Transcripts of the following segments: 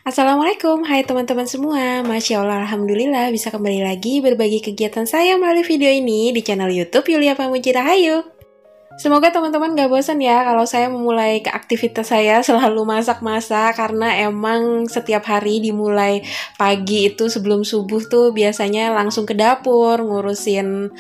Assalamualaikum, hai teman-teman semua. Masya Allah, Alhamdulillah bisa kembali lagi berbagi kegiatan saya melalui video ini di channel YouTube Yulia Pamuji Rahayu. Semoga teman-teman gak bosan ya kalau saya memulai ke aktivitas saya selalu masak-masak, karena emang setiap hari dimulai pagi itu sebelum subuh tuh biasanya langsung ke dapur ngurusin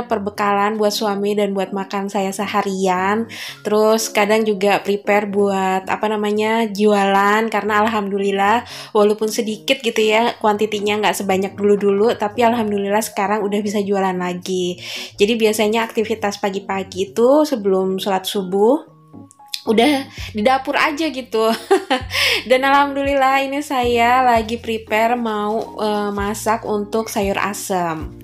perbekalan buat suami dan buat makan saya seharian. Terus kadang juga prepare buat jualan, karena alhamdulillah walaupun sedikit gitu ya kuantitinya, nggak sebanyak dulu-dulu, tapi alhamdulillah sekarang udah bisa jualan lagi. Jadi biasanya aktivitas pagi-pagi itu sebelum sholat subuh udah di dapur aja gitu. Dan alhamdulillah ini saya lagi prepare mau masak untuk sayur asem.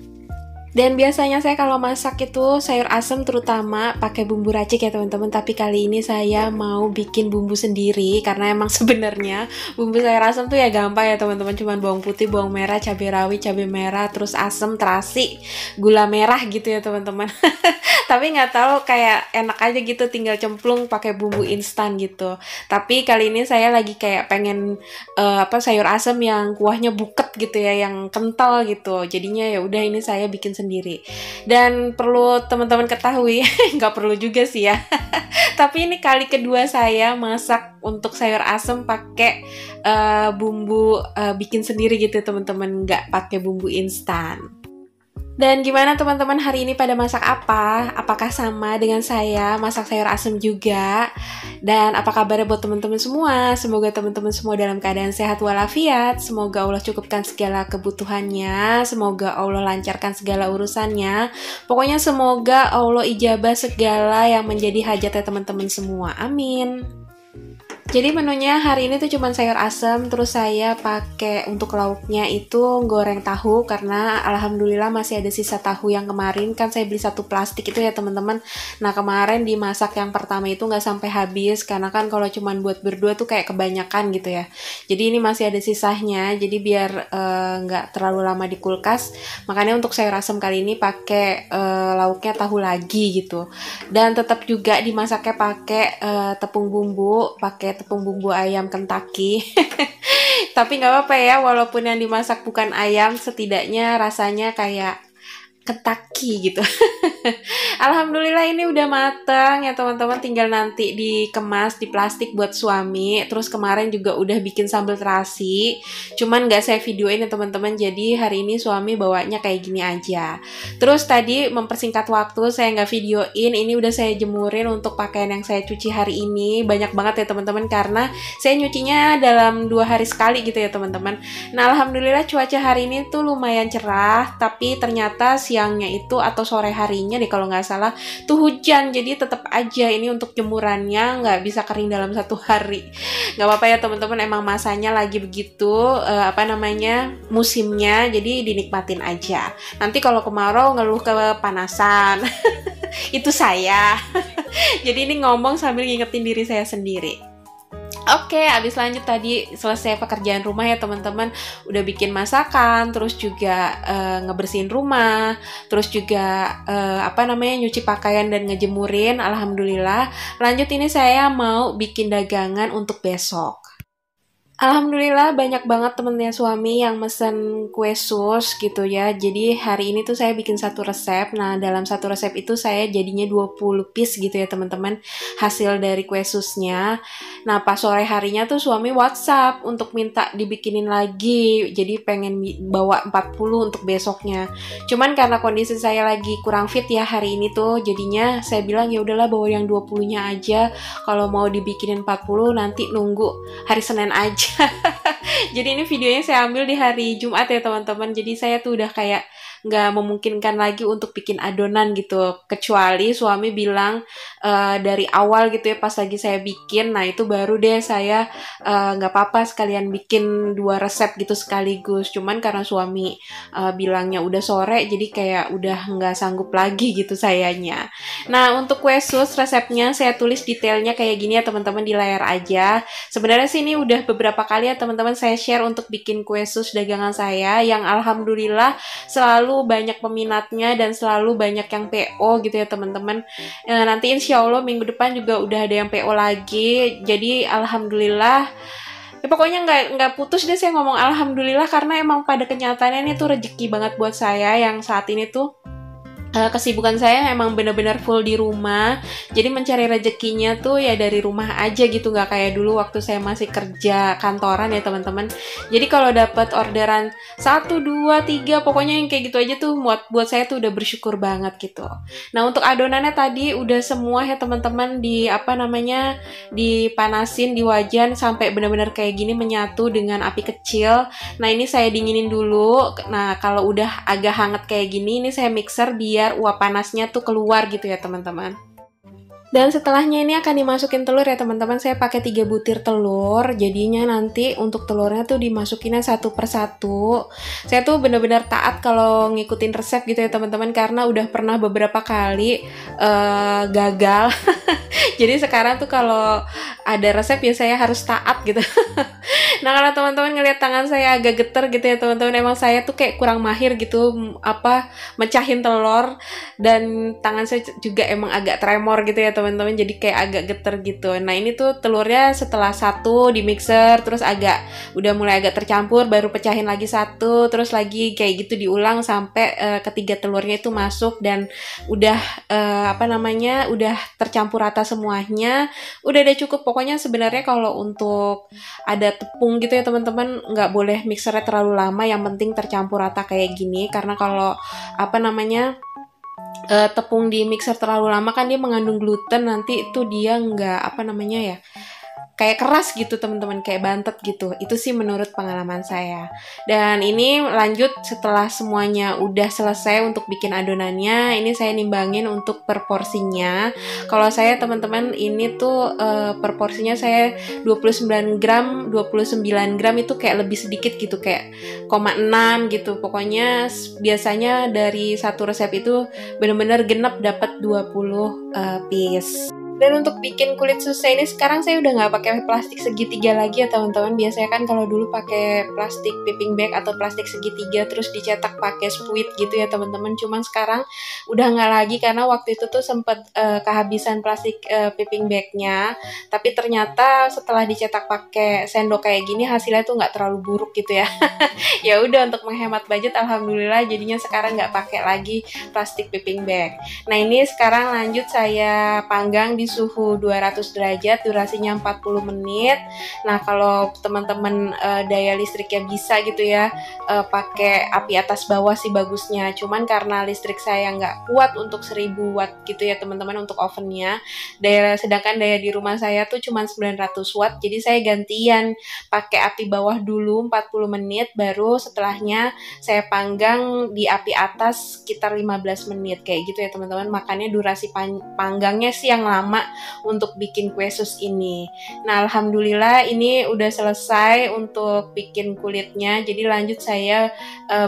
Dan biasanya saya kalau masak itu sayur asem terutama pakai bumbu racik ya teman-teman. Tapi kali ini saya mau bikin bumbu sendiri, karena emang sebenarnya bumbu sayur asem tuh ya gampang ya teman-teman. Cuman bawang putih, bawang merah, cabai rawit, cabai merah, terus asem, terasi, gula merah gitu ya teman-teman. Tapi nggak tahu, kayak enak aja gitu tinggal cemplung pakai bumbu instan gitu. Tapi kali ini saya lagi kayak pengen sayur asem yang kuahnya buket gitu ya, yang kental gitu. Jadinya ya udah ini saya bikin sendiri. Dan perlu teman-teman ketahui, nggak perlu juga sih ya. Tapi ini kali kedua saya masak untuk sayur asem pakai bumbu bikin sendiri gitu teman-teman, nggak pakai bumbu instan. Dan gimana teman-teman hari ini pada masak apa? Apakah sama dengan saya masak sayur asem juga? Dan apa kabarnya buat teman-teman semua? Semoga teman-teman semua dalam keadaan sehat walafiat. Semoga Allah cukupkan segala kebutuhannya. Semoga Allah lancarkan segala urusannya. Pokoknya semoga Allah ijabah segala yang menjadi hajatnya teman-teman semua. Amin. Jadi menunya hari ini tuh cuma sayur asem, terus saya pakai untuk lauknya itu goreng tahu, karena alhamdulillah masih ada sisa tahu yang kemarin kan saya beli satu plastik itu ya teman-teman. Nah kemarin dimasak yang pertama itu nggak sampai habis, karena kan kalau cuma buat berdua tuh kayak kebanyakan gitu ya. Jadi ini masih ada sisanya, jadi biar nggak terlalu lama di kulkas. Makanya untuk sayur asem kali ini pakai lauknya tahu lagi gitu. Dan tetap juga dimasaknya pakai tepung bumbu, pakai tepung bumbu ayam Kentucky. Tapi nggak apa-apa ya, walaupun yang dimasak bukan ayam, setidaknya rasanya kayak Kentucky gitu. Alhamdulillah ini udah matang ya teman-teman, tinggal nanti dikemas di plastik buat suami. Terus kemarin juga udah bikin sambal terasi, cuman nggak saya videoin ya teman-teman, jadi hari ini suami bawanya kayak gini aja. Terus tadi mempersingkat waktu saya nggak videoin, ini udah saya jemurin untuk pakaian yang saya cuci hari ini. Banyak banget ya teman-teman, karena saya nyucinya dalam 2 hari sekali gitu ya teman-teman. Nah alhamdulillah cuaca hari ini tuh lumayan cerah, tapi ternyata siangnya itu atau sore harinya deh kalau nggak salah tuh hujan. Jadi tetap aja ini untuk jemurannya nggak bisa kering dalam 1 hari. Nggak apa-apa ya teman-teman, emang masanya lagi begitu musimnya, jadi dinikmatin aja. Nanti kalau kemarau ngeluh kepanasan itu saya. Jadi ini ngomong sambil ngingetin diri saya sendiri. Oke, abis lanjut tadi selesai pekerjaan rumah ya teman-teman, udah bikin masakan, terus juga ngebersihin rumah, terus juga nyuci pakaian dan ngejemurin. Alhamdulillah. Lanjut ini saya mau bikin dagangan untuk besok. Alhamdulillah banyak banget temennya suami yang mesen kue sus gitu ya. Jadi hari ini tuh saya bikin satu resep. Nah dalam satu resep itu saya jadinya 20 piece gitu ya teman-teman, hasil dari kue susnya. Nah pas sore harinya tuh suami WhatsApp untuk minta dibikinin lagi. Jadi pengen bawa 40 untuk besoknya. Cuman karena kondisi saya lagi kurang fit ya hari ini tuh, jadinya saya bilang ya udahlah bawa yang 20-nya aja. Kalau mau dibikinin 40 nanti nunggu hari Senin aja. Jadi ini videonya saya ambil di hari Jumat ya teman-teman. Jadi saya tuh udah kayak nggak memungkinkan lagi untuk bikin adonan gitu, kecuali suami bilang dari awal gitu ya pas lagi saya bikin. Nah itu baru deh saya nggak apa-apa sekalian bikin 2 resep gitu sekaligus. Cuman karena suami bilangnya udah sore, jadi kayak udah nggak sanggup lagi gitu sayanya. Nah untuk kue sus resepnya saya tulis detailnya kayak gini ya teman-teman di layar aja. Sebenarnya sih ini udah beberapa kali ya teman-teman saya share untuk bikin kue sus dagangan saya, yang alhamdulillah selalu banyak peminatnya dan selalu banyak yang PO gitu ya teman-teman. Nanti insya Allah minggu depan juga udah ada yang PO lagi. Jadi alhamdulillah Ya pokoknya nggak putus deh saya ngomong alhamdulillah, karena emang pada kenyataannya ini tuh rezeki banget buat saya yang saat ini tuh kesibukan saya emang bener-bener full di rumah. Jadi mencari rezekinya tuh ya dari rumah aja gitu, nggak kayak dulu waktu saya masih kerja kantoran ya teman-teman. Jadi kalau dapat orderan 1, 2, 3, pokoknya yang kayak gitu aja tuh buat saya tuh udah bersyukur banget gitu. Nah untuk adonannya tadi udah semua ya teman-teman, di apa namanya, dipanasin di wajan sampai bener-bener kayak gini menyatu dengan api kecil. Nah ini saya dinginin dulu. Nah kalau udah agak hangat kayak gini, ini saya mixer biar uap panasnya tuh keluar gitu ya teman-teman. Dan setelahnya ini akan dimasukin telur ya teman-teman. Saya pakai 3 butir telur. Jadinya nanti untuk telurnya tuh dimasukinnya satu persatu. Saya tuh bener-bener taat kalau ngikutin resep gitu ya teman-teman, karena udah pernah beberapa kali gagal. Jadi sekarang tuh kalau ada resep ya saya harus taat gitu. Nah kalau teman-teman ngelihat tangan saya agak geter gitu ya teman-teman, emang saya tuh kayak kurang mahir gitu mecahin telur, dan tangan saya juga emang agak tremor gitu ya teman-teman, jadi kayak agak geter gitu. Nah ini tuh telurnya setelah satu di mixer, terus udah mulai agak tercampur, baru pecahin lagi satu, terus lagi kayak gitu diulang sampai ketiga telurnya itu masuk dan udah udah tercampur rata semuanya. Udah cukup. Pokoknya sebenarnya kalau untuk ada tepung gitu ya teman-teman, nggak boleh mixernya terlalu lama, yang penting tercampur rata kayak gini, karena kalau tepung di mixer terlalu lama kan dia mengandung gluten, nanti itu dia nggak kayak keras gitu teman-teman, kayak bantet gitu. Itu sih menurut pengalaman saya. Dan ini lanjut setelah semuanya udah selesai untuk bikin adonannya, ini saya nimbangin untuk per porsinya. Kalau saya teman-teman ini tuh per porsinya saya 29 gram itu kayak lebih sedikit gitu, kayak 0,6 gitu. Pokoknya biasanya dari satu resep itu bener-bener genep dapat 20 piece. Dan untuk bikin kulit susah ini sekarang saya udah nggak pakai plastik segitiga lagi ya teman-teman. Biasanya kan kalau dulu pakai plastik piping bag atau plastik segitiga terus dicetak pakai spuit gitu ya teman-teman. Cuman sekarang udah nggak lagi, karena waktu itu tuh sempet kehabisan plastik piping bagnya. Tapi ternyata setelah dicetak pakai sendok kayak gini hasilnya tuh nggak terlalu buruk gitu ya. Ya udah, untuk menghemat budget alhamdulillah jadinya sekarang nggak pakai lagi plastik piping bag. Nah ini sekarang lanjut saya panggang di suhu 200 derajat, durasinya 40 menit. Nah kalau teman-teman daya listriknya bisa gitu ya, pakai api atas bawah sih bagusnya. Cuman karena listrik saya nggak kuat untuk 1000 watt gitu ya teman-teman untuk ovennya, sedangkan daya di rumah saya tuh cuma 900 watt, jadi saya gantian pakai api bawah dulu 40 menit, baru setelahnya saya panggang di api atas sekitar 15 menit kayak gitu ya teman-teman. Makanya durasi panggangnya sih yang lama untuk bikin kue sus ini. Nah alhamdulillah ini udah selesai untuk bikin kulitnya. Jadi lanjut saya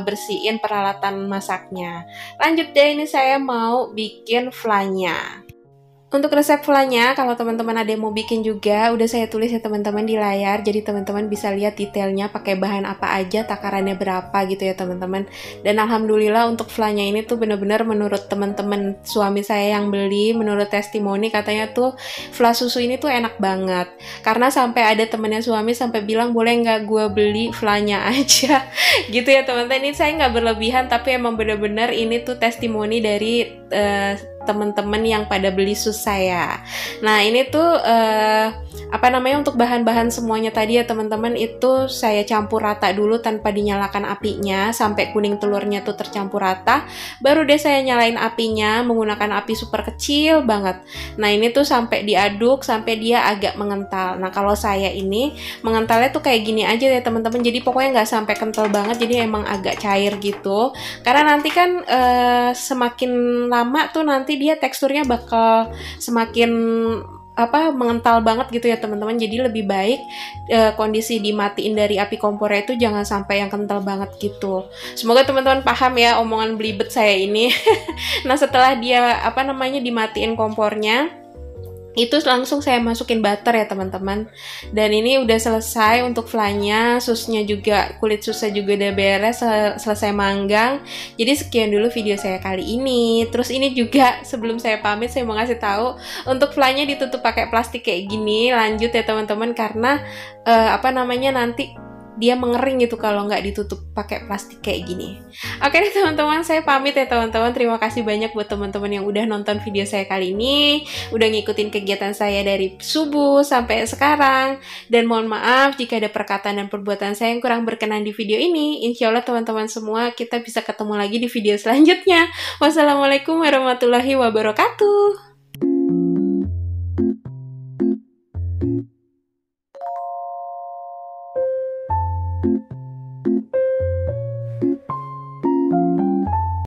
bersihin peralatan masaknya. Lanjut deh, ini saya mau bikin flannya. Untuk resep flannya, kalau teman-teman ada yang mau bikin juga, udah saya tulis ya teman-teman di layar, jadi teman-teman bisa lihat detailnya pakai bahan apa aja, takarannya berapa gitu ya teman-teman. Dan alhamdulillah untuk flannya ini tuh bener-bener menurut teman-teman suami saya yang beli, menurut testimoni katanya tuh flan susu ini tuh enak banget. Karena sampai ada temennya suami sampai bilang, boleh nggak gue beli flannya aja gitu ya teman-teman. Ini saya nggak berlebihan, tapi emang bener-bener ini tuh testimoni dari teman-teman yang pada beli sus saya. Nah ini tuh untuk bahan-bahan semuanya tadi ya teman-teman, itu saya campur rata dulu tanpa dinyalakan apinya sampai kuning telurnya tuh tercampur rata. Baru deh saya nyalain apinya menggunakan api super kecil banget. Nah ini tuh sampai diaduk sampai dia agak mengental. Nah kalau saya ini mengentalnya tuh kayak gini aja ya teman-teman. Jadi pokoknya nggak sampai kental banget. Jadi emang agak cair gitu. Karena nanti kan semakin lama tuh nanti dia teksturnya bakal semakin mengental banget gitu ya teman-teman. Jadi lebih baik kondisi dimatiin dari api kompornya itu jangan sampai yang kental banget gitu. Semoga teman-teman paham ya omongan belibet saya ini. Nah setelah dia dimatiin kompornya, itu langsung saya masukin butter ya teman-teman. Dan ini udah selesai untuk flannya, susnya juga, kulit susnya juga udah beres, selesai manggang. Jadi sekian dulu video saya kali ini. Terus ini juga sebelum saya pamit saya mau ngasih tahu untuk flannya ditutup pakai plastik kayak gini. Lanjut ya teman-teman, karena nanti dia mengering gitu kalau nggak ditutup pakai plastik kayak gini. Oke deh teman-teman, saya pamit ya teman-teman. Terima kasih banyak buat teman-teman yang udah nonton video saya kali ini, udah ngikutin kegiatan saya dari subuh sampai sekarang. Dan mohon maaf jika ada perkataan dan perbuatan saya yang kurang berkenan di video ini. Insya Allah teman-teman semua kita bisa ketemu lagi di video selanjutnya. Wassalamualaikum warahmatullahi wabarakatuh.